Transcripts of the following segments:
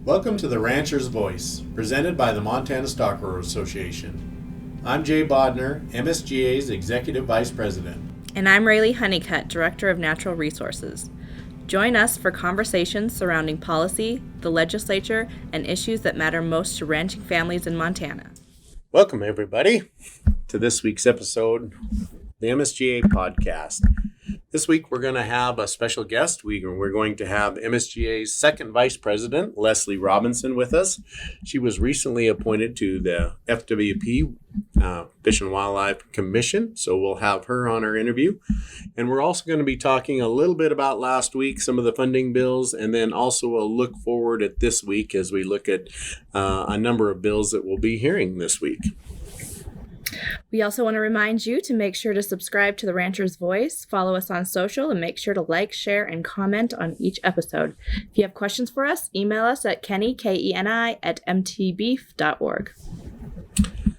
Welcome to the Rancher's Voice, presented by the Montana Stockgrowers Association. I'm Jay Bodner, MSGA's Executive Vice President. And I'm Raylee Honeycutt, Director of Natural Resources. Join us for conversations surrounding policy, the legislature, and issues that matter most to ranching families in Montana. Welcome, everybody, to this week's episode of the MSGA podcast. This week, we're going to have a special guest. We're going to have MSGA's second vice president, Lesley Robinson, with us. She was recently appointed to the FWP, Fish and Wildlife Commission, so we'll have her on our interview. And we're also going to be talking a little bit about last week, some of the funding bills, and then also a look forward at this week as we look at a number of bills that we'll be hearing this week. We also want to remind you to make sure to subscribe to The Rancher's Voice, follow us on social, and make sure to like, share, and comment on each episode. If you have questions for us, email us at Kenny, Keni, @mtbeef.org.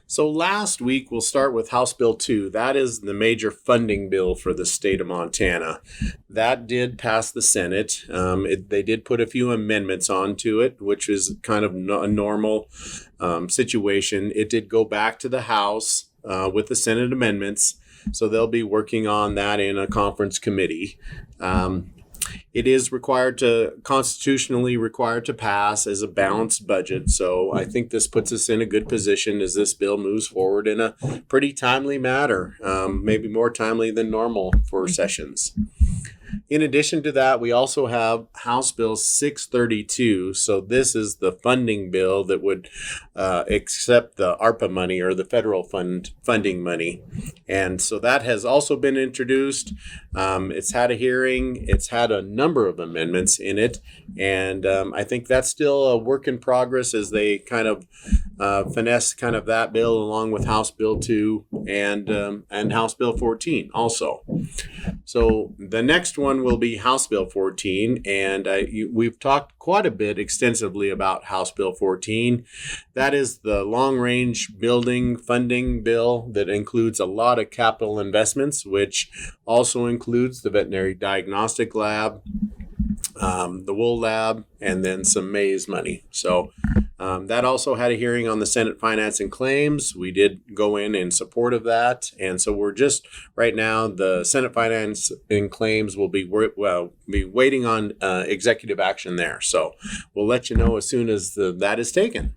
So last week, we'll start with House Bill 2. That is the major funding bill for the state of Montana. That did pass the Senate. They did put a few amendments onto it, which is kind of a normal situation. It did go back to the House with the Senate amendments, so they'll be working on that in a conference committee. It is constitutionally required to pass as a balanced budget. So I think this puts us in a good position as this bill moves forward in a pretty timely manner, maybe more timely than normal for sessions. In addition to that, we also have House Bill 632. So this is the funding bill that would accept the ARPA money or the federal funding money. And so that has also been introduced. It's had a hearing. It's had a number of amendments in it. And I think that's still a work in progress as they kind of finesse kind of that bill along with House Bill 2 and House Bill 14 also. So the next one will be House Bill 14, and we've talked quite a bit extensively about House Bill 14. That is the long-range building funding bill that includes a lot of capital investments, which also includes the veterinary diagnostic lab, the wool lab, and then some maize money. So that also had a hearing on the Senate Finance and Claims. We did go in support of that. And so we're just right now, the Senate Finance and Claims will be waiting on executive action there. So we'll let you know as soon as that is taken.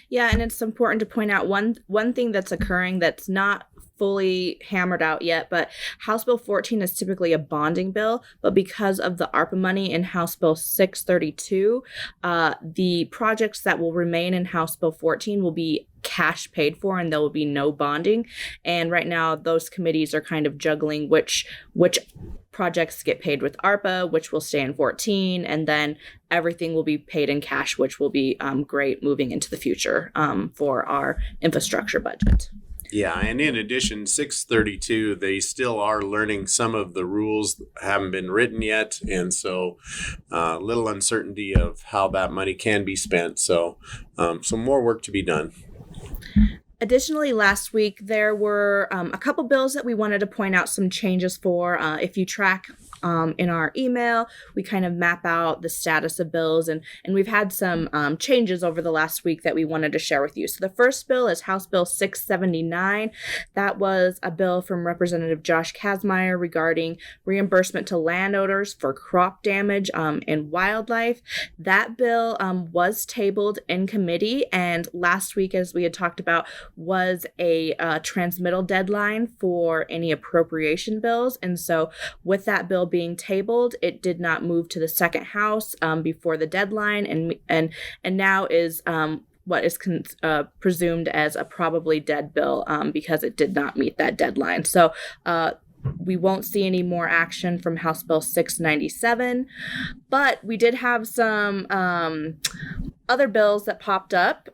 Yeah, and it's important to point out one thing that's occurring that's not fully hammered out yet, but House Bill 14 is typically a bonding bill, but because of the ARPA money in House Bill 632, the projects that will remain in House Bill 14 will be cash paid for, and there will be no bonding. And right now, those committees are kind of juggling which projects get paid with ARPA, which will stay in 14, and then everything will be paid in cash, which will be great moving into the future for our infrastructure budget. Yeah, and in addition, 632, they still are learning some of the rules that haven't been written yet, and so a little uncertainty of how that money can be spent. So some more work to be done. Additionally, last week, there were a couple bills that we wanted to point out some changes for. If you track in our email, we kind of map out the status of bills, and we've had some changes over the last week that we wanted to share with you. So the first bill is House Bill 679. That was a bill from Representative Josh Kazmaier regarding reimbursement to landowners for crop damage in wildlife. That bill was tabled in committee, and last week, as we had talked about, was a transmittal deadline for any appropriation bills. And so with that bill being tabled, it did not move to the second house before the deadline, and now is what is presumed as a probably dead bill because it did not meet that deadline. So we won't see any more action from House Bill 697, but we did have some other bills that popped up.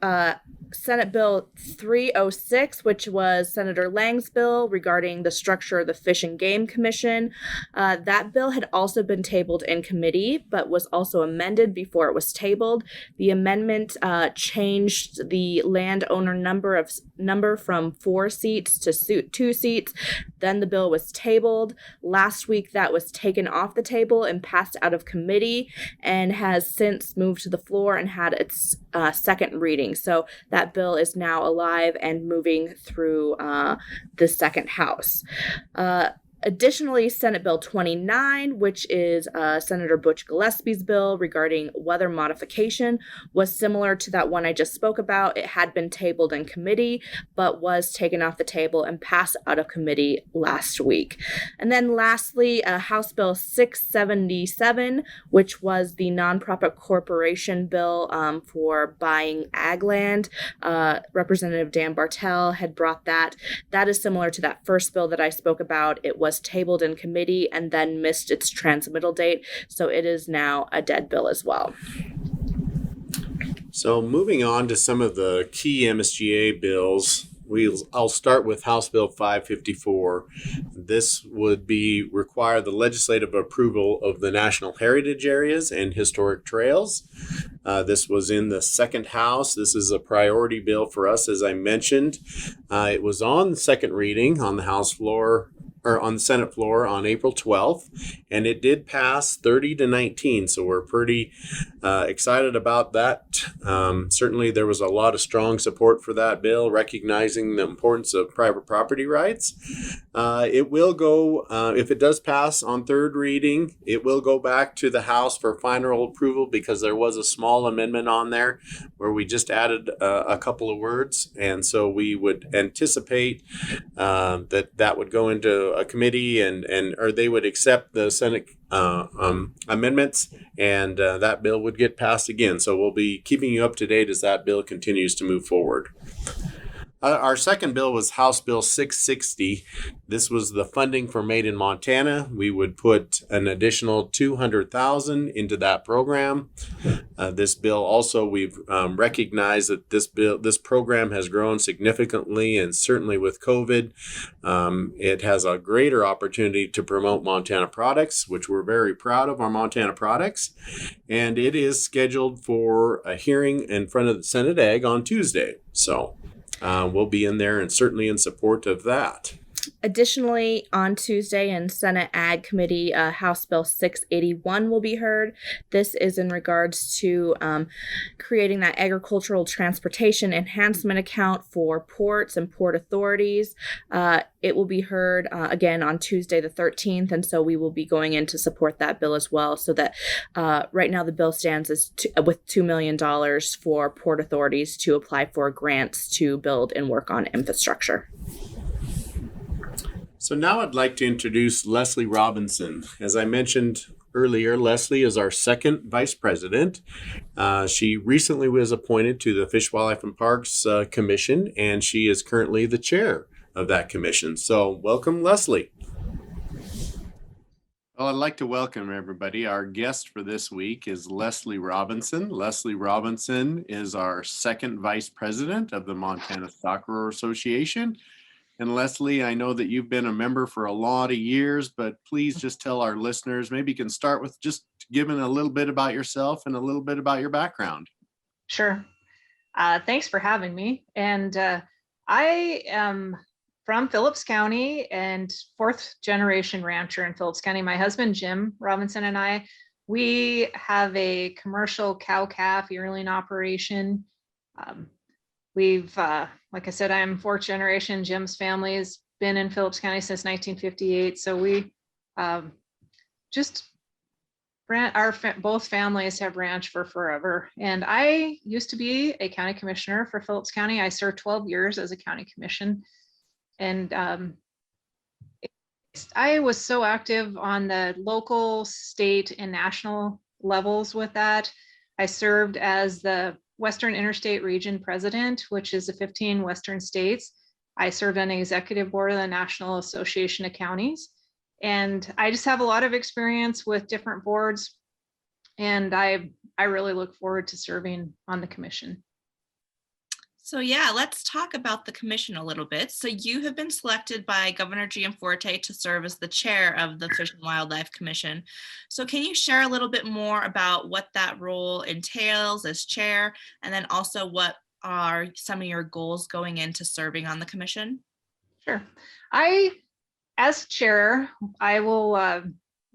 Senate Bill 306, which was Senator Lang's bill regarding the structure of the Fish and Game Commission. That bill had also been tabled in committee, but was also amended before it was tabled. The amendment changed the landowner number from 4 seats to 2 seats. Then the bill was tabled. Last week, that was taken off the table and passed out of committee, and has since moved to the floor and had its second reading. So that bill is now alive and moving through the second house. Additionally, Senate Bill 29, which is Senator Butch Gillespie's bill regarding weather modification, was similar to that one I just spoke about. It had been tabled in committee, but was taken off the table and passed out of committee last week. And then lastly, House Bill 677, which was the nonprofit corporation bill for buying ag land. Representative Dan Bartel had brought that. That is similar to that first bill that I spoke about. It was tabled in committee and then missed its transmittal date, so it is now a dead bill as well. So moving on to some of the key MSGA bills, I'll start with House Bill 554. This would require the legislative approval of the National Heritage Areas and Historic Trails. This was in the second house. This is a priority bill for us, as I mentioned. It was on the second reading on the House floor, or on the Senate floor, on April 12th, and it did pass 30-19. So we're pretty excited about that. Certainly there was a lot of strong support for that bill, recognizing the importance of private property rights. It will go, if it does pass on third reading, it will go back to the House for final approval, because there was a small amendment on there where we just added a couple of words. And so we would anticipate that would go into a committee or they would accept the Senate amendments, and that bill would get passed again. So we'll be keeping you up to date as that bill continues to move forward. Our second bill was House Bill 660. This was the funding for Made in Montana. We would put an additional $200,000 into that program. This bill also, we've recognized that this program has grown significantly, and certainly with COVID, it has a greater opportunity to promote Montana products, which we're very proud of our Montana products. And it is scheduled for a hearing in front of the Senate Ag on Tuesday. So we'll be in there and certainly in support of that. Additionally, on Tuesday in Senate Ag Committee, House Bill 681 will be heard. This is in regards to creating that agricultural transportation enhancement account for ports and port authorities. It will be heard again on Tuesday the 13th, and so we will be going in to support that bill as well, so that right now the bill stands with $2 million for port authorities to apply for grants to build and work on infrastructure. So now I'd like to introduce Lesley Robinson. As I mentioned earlier, Lesley is our second vice president. She recently was appointed to the Fish, Wildlife, and Parks Commission, and she is currently the chair of that commission. So welcome, Lesley. Well, I'd like to welcome everybody. Our guest for this week is Lesley Robinson. Lesley Robinson is our second vice president of the Montana Stockgrowers Association. And Lesley, I know that you've been a member for a lot of years, but please just tell our listeners, maybe you can start with just giving a little bit about yourself and a little bit about your background. Sure. Thanks for having me. And I am from Phillips County and fourth generation rancher in Phillips County. My husband, Jim Robinson, and we have a commercial cow-calf yearling operation. We've, like I said, I'm fourth generation. Jim's family has been in Phillips County since 1958. So we both families have ranched for forever. And I used to be a county commissioner for Phillips County. I served 12 years as a county commission. And I was so active on the local, state, and national levels with that. I served as the Western Interstate Region President, which is the 15 Western states. I served on the executive board of the National Association of Counties. And I just have a lot of experience with different boards. And I really look forward to serving on the commission. So yeah, let's talk about the commission a little bit. So you have been selected by Governor Gianforte to serve as the chair of the Fish and Wildlife Commission. So can you share a little bit more about what that role entails as chair, and then also what are some of your goals going into serving on the commission? Sure. As chair, I will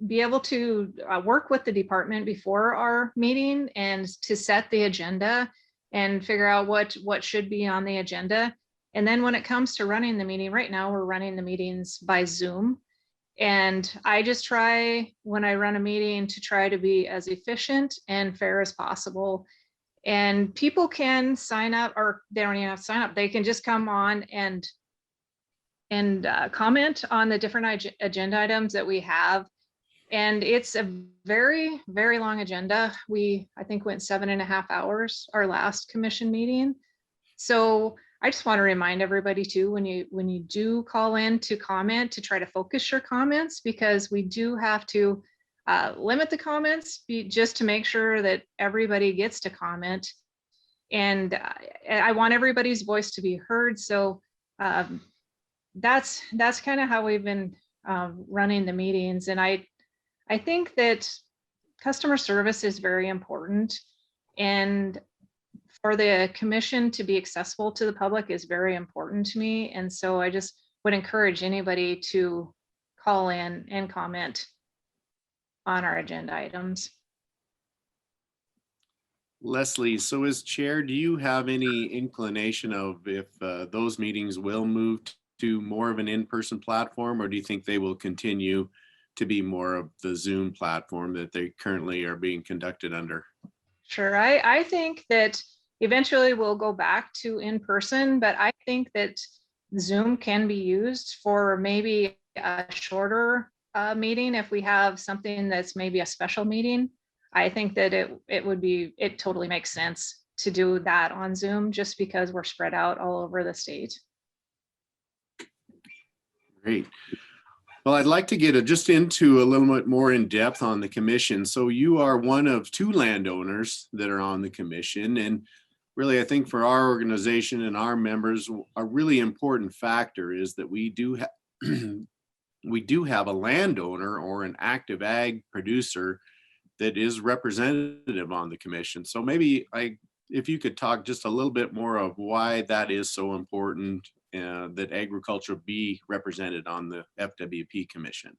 be able to work with the department before our meeting and to set the agenda and figure out what should be on the agenda. And then when it comes to running the meeting, right now we're running the meetings by Zoom. And I just try, when I run a meeting, to try to be as efficient and fair as possible. And people can sign up, or they don't even have to sign up. They can just come on and comment on the different agenda items that we have. And it's a very, very long agenda. I think, went 7.5 hours, our last commission meeting. So I just want to remind everybody too, when you do call in to comment, to try to focus your comments, because we do have to limit the comments just to make sure that everybody gets to comment. And I want everybody's voice to be heard. So that's kind of how we've been running the meetings. And I think that customer service is very important, and for the commission to be accessible to the public is very important to me. And so I just would encourage anybody to call in and comment on our agenda items. Lesley, so as chair, do you have any inclination of if those meetings will move to more of an in-person platform, or do you think they will continue to be more of the Zoom platform that they currently are being conducted under? Sure, I think that eventually we'll go back to in-person, but I think that Zoom can be used for maybe a shorter meeting. If we have something that's maybe a special meeting, I think that it totally makes sense to do that on Zoom, just because we're spread out all over the state. Great. Well, I'd like to get just into a little bit more in depth on the commission. So you are one of 2 landowners that are on the commission. And really, I think for our organization and our members, a really important factor is that we do have a landowner or an active ag producer that is representative on the commission. So maybe if you could talk just a little bit more of why that is so important, that agriculture be represented on the FWP commission.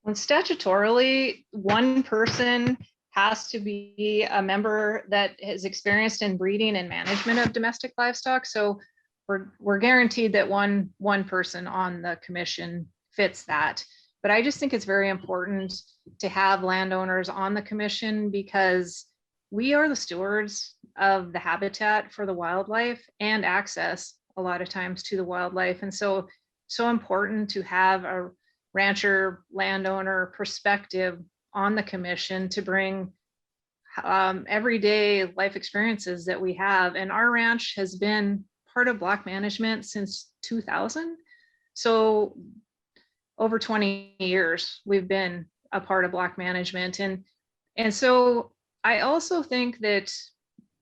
When statutorily, one person has to be a member that is experienced in breeding and management of domestic livestock. So we're guaranteed that one person on the commission fits that. But I just think it's very important to have landowners on the commission, because we are the stewards of the habitat for the wildlife and access a lot of times to the wildlife. And so important to have a rancher landowner perspective on the commission to bring everyday life experiences that we have. And our ranch has been part of block management since 2000. So over 20 years, we've been a part of block management. And so I also think that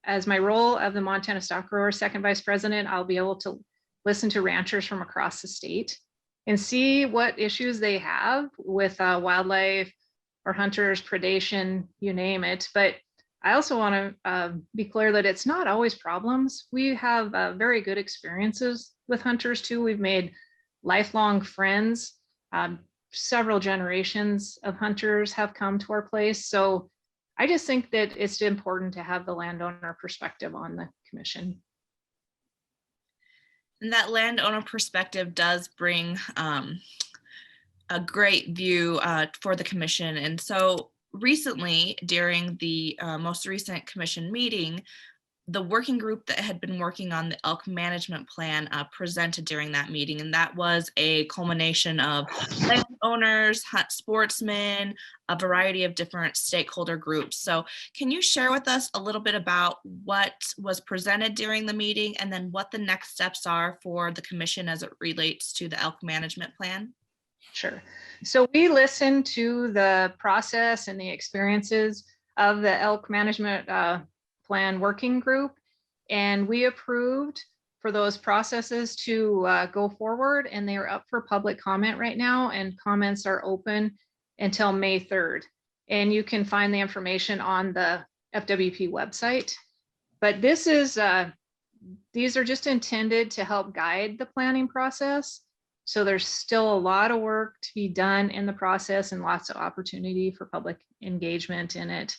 as my role of the Montana Stockgrowers second vice president, I'll be able to listen to ranchers from across the state and see what issues they have with wildlife or hunters, predation, you name it. But I also want to be clear that it's not always problems. We have very good experiences with hunters too. We've made lifelong friends. Several generations of hunters have come to our place. So I just think that it's important to have the landowner perspective on the commission. And that landowner perspective does bring a great view for the commission. And so recently, during the most recent commission meeting, the working group that had been working on the Elk Management Plan presented during that meeting. And that was a culmination of landowners, hunt sportsmen, a variety of different stakeholder groups. So can you share with us a little bit about what was presented during the meeting, and then what the next steps are for the commission as it relates to the Elk Management Plan? Sure. So we listened to the process and the experiences of the Elk Management Plan working group. And we approved for those processes to go forward, and they are up for public comment right now, and comments are open until May 3rd. And you can find the information on the FWP website. But this is, these are just intended to help guide the planning process. So there's still a lot of work to be done in the process and lots of opportunity for public engagement in it.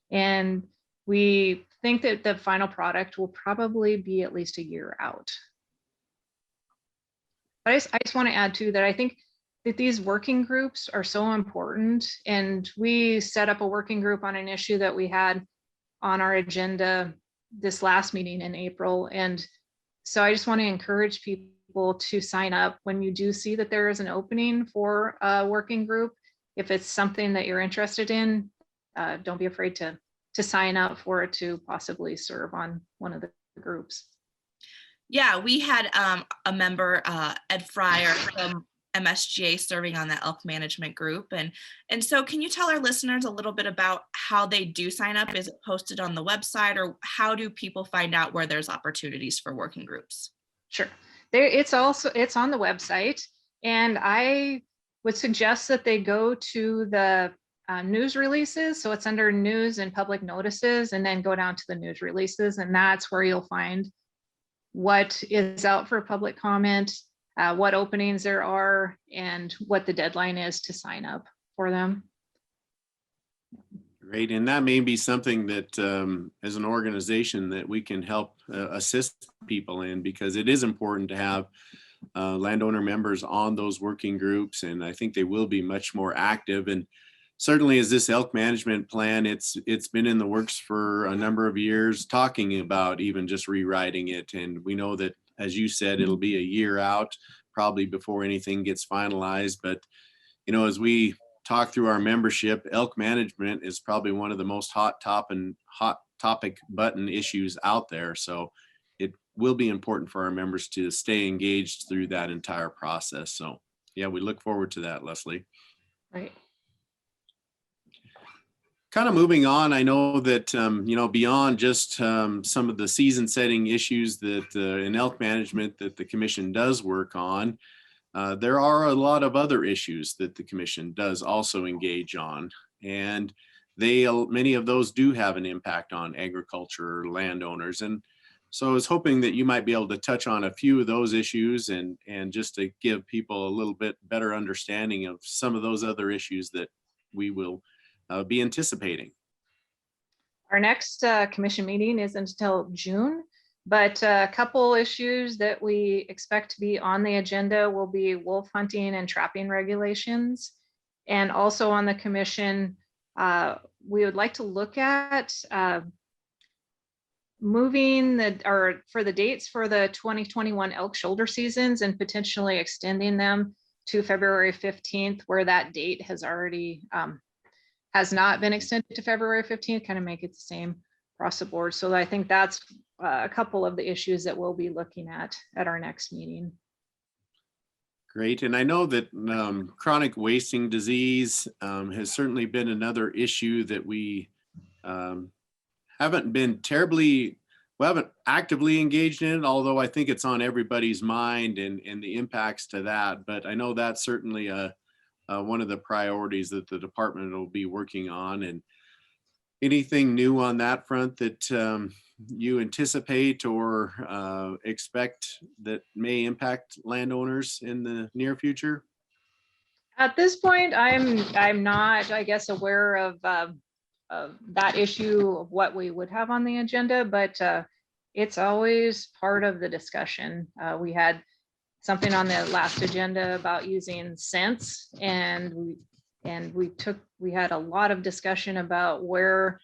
And we think that the final product will probably be at least a year out. But I just want to add too that I think that these working groups are so important. And we set up a working group on an issue that we had on our agenda this last meeting in April. And so I just want to encourage people to sign up when you do see that there is an opening for a working group. If it's something that you're interested in, don't be afraid to sign up for it to possibly serve on one of the groups. Yeah, we had a member, Ed Fryer from MSGA, serving on the Elk Management Group. And so can you tell our listeners a little bit about how they do sign up? Is it posted on the website, or how do people find out where there's opportunities for working groups? Sure. It's on the website, and I would suggest that they go to the news releases. So it's under news and public notices, and then go down to the news releases, and that's where you'll find what is out for public comment, what openings there are, and what the deadline is to sign up for them. Great. And that may be something that as an organization that we can help assist people in, because it is important to have landowner members on those working groups. And I think they will be much more active. And certainly as this elk management plan, it's been in the works for a number of years, talking about even just rewriting it. And we know that, as you said, it'll be a year out probably before anything gets finalized. But, you know, as we talk through our membership, elk management is probably one of the most hot topic button issues out there. So it will be important for our members to stay engaged through that entire process. So yeah, we look forward to that, Lesley. Right. Kind of moving on, I know that, you know, beyond just some of the season setting issues that in elk management that the commission does work on, there are a lot of other issues that the commission does also engage on. And many of those do have an impact on agriculture landowners. And so I was hoping that you might be able to touch on a few of those issues and just to give people a little bit better understanding of some of those other issues that we will be anticipating. Our next commission meeting isn't until June, but a couple issues that we expect to be on the agenda will be wolf hunting and trapping regulations. And also on the commission, we would like to look at moving for the dates for the 2021 elk shoulder seasons and potentially extending them to February 15th, where that date has already has not been extended to February 15th, kind of make it the same across the board. So I think that's a couple of the issues that we'll be looking at our next meeting. Great. And I know that chronic wasting disease has certainly been another issue that we haven't been haven't actively engaged in it, although I think it's on everybody's mind and the impacts to that. But I know that's certainly one of the priorities that the department will be working on. And anything new on that front that you anticipate or expect that may impact landowners in the near future? At this point, I'm not, I guess, aware of that issue of what we would have on the agenda, but it's always part of the discussion. We had something on the last agenda about using scents, and we had a lot of discussion about where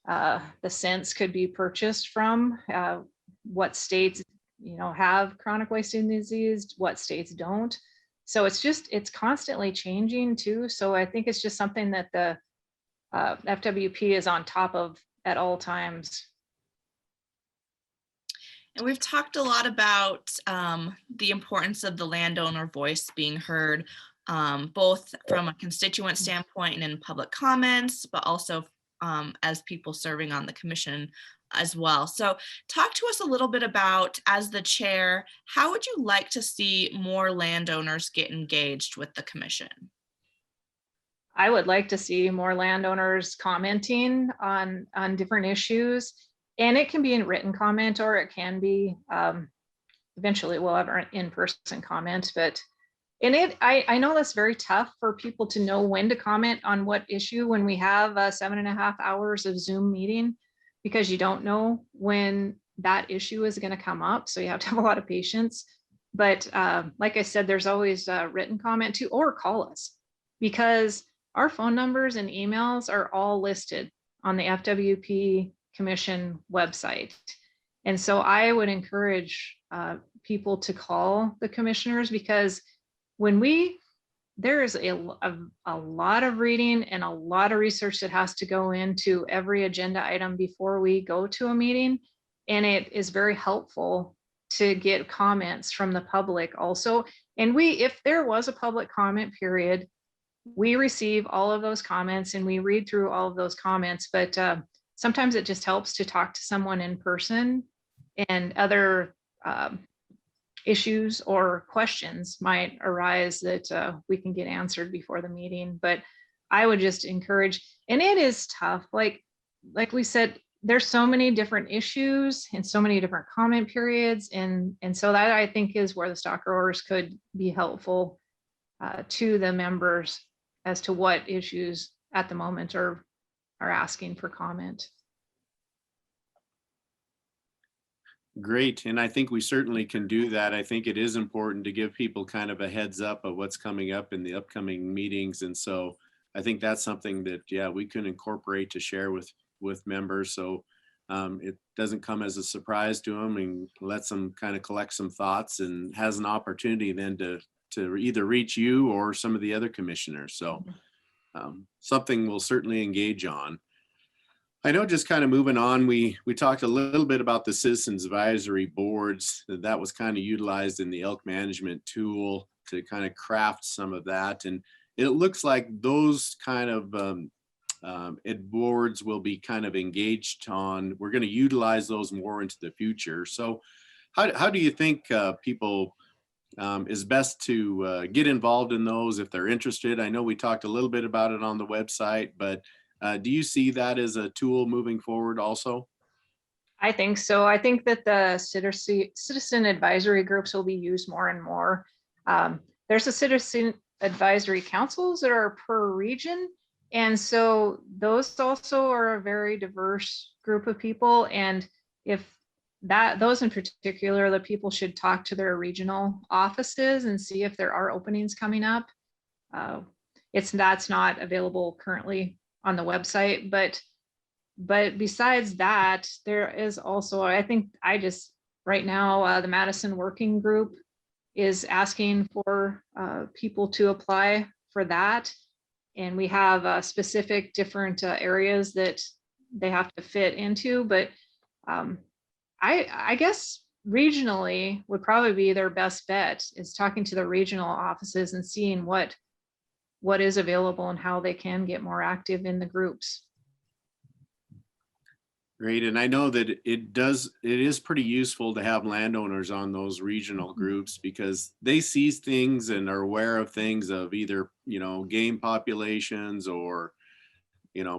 the scents could be purchased from, what states have chronic wasting disease, what states don't. So it's constantly changing too. So I think it's just something that the FWP is on top of at all times. And we've talked a lot about the importance of the landowner voice being heard, both from a constituent standpoint and in public comments, but also as people serving on the commission as well. So talk to us a little bit about, as the chair, how would you like to see more landowners get engaged with the commission? I would like to see more landowners commenting on different issues, and it can be in written comment, or it can be eventually we'll have an in-person comment. But I know that's very tough for people to know when to comment on what issue when we have 7.5 hours of Zoom meeting, because you don't know when that issue is going to come up. So you have to have a lot of patience. But like I said, there's always written comment too, or call us, because our phone numbers and emails are all listed on the FWP Commission website. And so I would encourage people to call the commissioners, because there is a lot of reading and a lot of research that has to go into every agenda item before we go to a meeting. And it is very helpful to get comments from the public also. And if there was a public comment period, we receive all of those comments and we read through all of those comments. But sometimes it just helps to talk to someone in person, and other issues or questions might arise that we can get answered before the meeting. But I would just encourage, and it is tough, like we said, there's so many different issues and so many different comment periods, and so that, I think, is where the stock growers could be helpful to the members as to what issues at the moment are asking for comment. Great. And I think we certainly can do that. I think it is important to give people kind of a heads up of what's coming up in the upcoming meetings. And so I think that's something that, yeah, we can incorporate to share with members. So it doesn't come as a surprise to them, and lets them kind of collect some thoughts, and has an opportunity then to either reach you or some of the other commissioners. So something we'll certainly engage on. I know, just kind of moving on, we talked a little bit about the citizens advisory boards. That was kind of utilized in the elk management tool to kind of craft some of that. And it looks like those kind of boards will be kind of engaged on. We're going to utilize those more into the future. So how do you think people is best to get involved in those if they're interested? I know we talked a little bit about it on the website, but do you see that as a tool moving forward also? I think so. I think that the citizen advisory groups will be used more and more. There's a citizen advisory councils that are per region. And so those also are a very diverse group of people. And if those in particular, the people should talk to their regional offices and see if there are openings coming up. That's not available currently on the website, but besides that, there is also, I think, right now, the Madison Working Group is asking for people to apply for that. And we have specific different areas that they have to fit into, but I guess regionally would probably be their best bet, is talking to the regional offices and seeing what is available and how they can get more active in the groups. Great. And I know that it is pretty useful to have landowners on those regional groups, because they see things and are aware of things, of either, game populations or,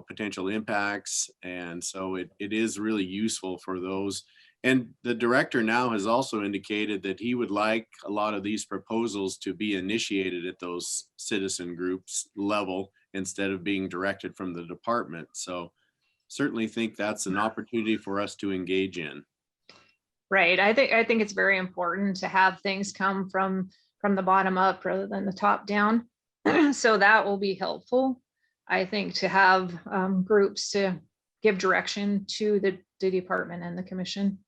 potential impacts. And so it is really useful for those. And the director now has also indicated that he would like a lot of these proposals to be initiated at those citizen groups level instead of being directed from the department. So certainly think that's an opportunity for us to engage in. Right. I think it's very important to have things come from the bottom up rather than the top down. So that will be helpful, I think, to have groups to give direction to the department and the commission.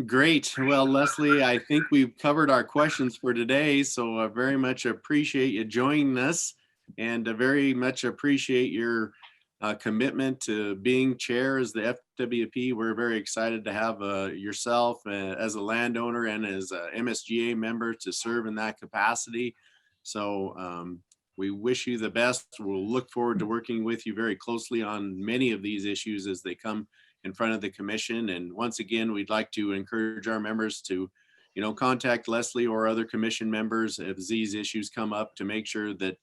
Great. Well, Lesley, I think we've covered our questions for today. So I very much appreciate you joining us, and I very much appreciate your commitment to being chair as the FWP. We're very excited to have yourself as a landowner and as a MSGA member to serve in that capacity. So We wish you the best. We'll look forward to working with you very closely on many of these issues as they come in front of the commission. And once again, we'd like to encourage our members to, contact Lesley or other commission members as these issues come up, to make sure that,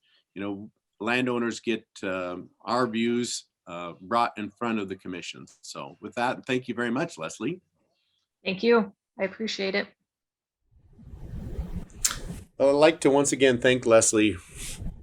landowners get our views brought in front of the commission. So with that, thank you very much, Lesley. Thank you. I appreciate it. Well, I'd like to once again thank Lesley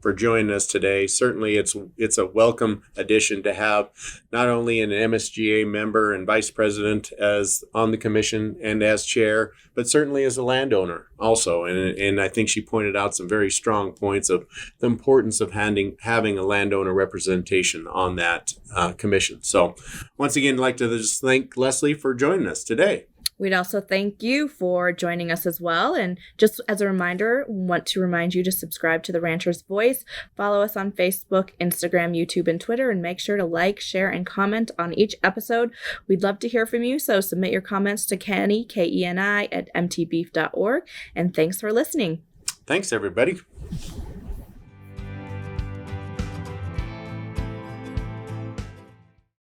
for joining us today. Certainly it's a welcome addition to have not only an MSGA member and vice president as on the commission and as chair, but certainly as a landowner also. And I think she pointed out some very strong points of the importance of having a landowner representation on that commission. So once again, I'd like to just thank Lesley for joining us today. We'd also thank you for joining us as well. And just as a reminder, want to remind you to subscribe to The Rancher's Voice, follow us on Facebook, Instagram, YouTube, and Twitter, and make sure to like, share, and comment on each episode. We'd love to hear from you, so submit your comments to Kenny, Keni, at mtbeef.org. And thanks for listening. Thanks, everybody.